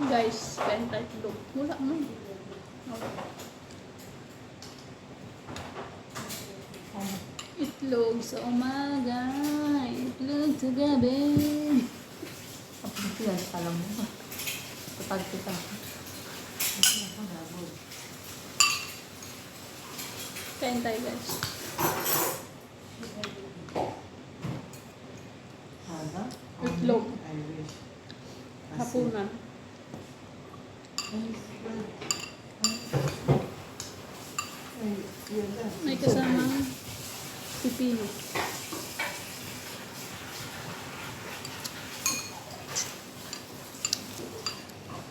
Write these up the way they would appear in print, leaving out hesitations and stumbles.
Guys, benta itlog. Wala man. Itlog sa umaga, itlog sa gabi. Kapag ito yan, alam mo. Kapag kita. Kain tayo guys. Itlog. Hapunan. May kasamang pipino.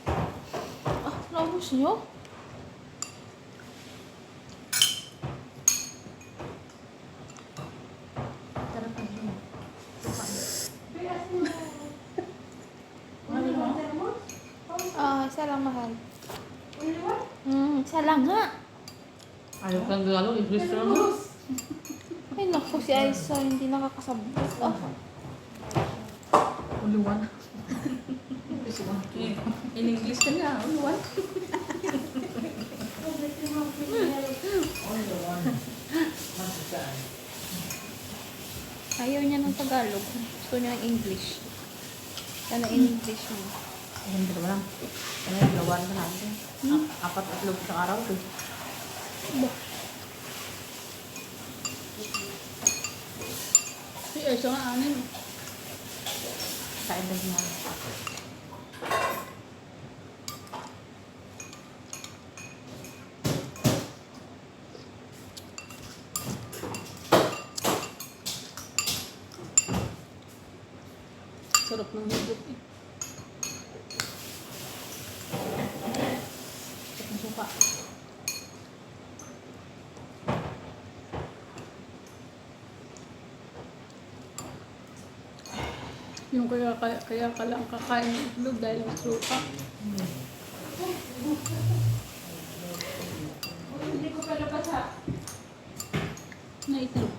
Ah, naubos niyo? Tara pa yun. Isa lang mahal. Isa lang nga. Ayaw kang galo, English lang. Ay naku, si Aisa hindi nakakasabot. Ah, Only one. In English ka nga, only one. ayaw niya ng Tagalog. Gusto niya ng English. Sana in English mo. Ayun, dito ba lang? Ano yung lawan na natin? Apat at loob sa araw. Bah. Si Aisa nga anin. Kain din niya. Sarap ng higop eh. Sarap ng suka. Yung kaya ka lang kakain ng itlog dahil ang suka. Hindi ko pala basa. Na itlog.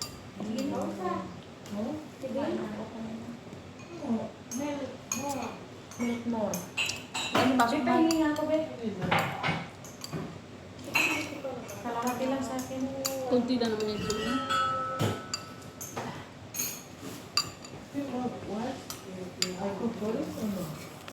Milk more. Ano ba? May pahingi nga ako, be. Kalahati lang sa akin. Kunti na naman yung itlog na.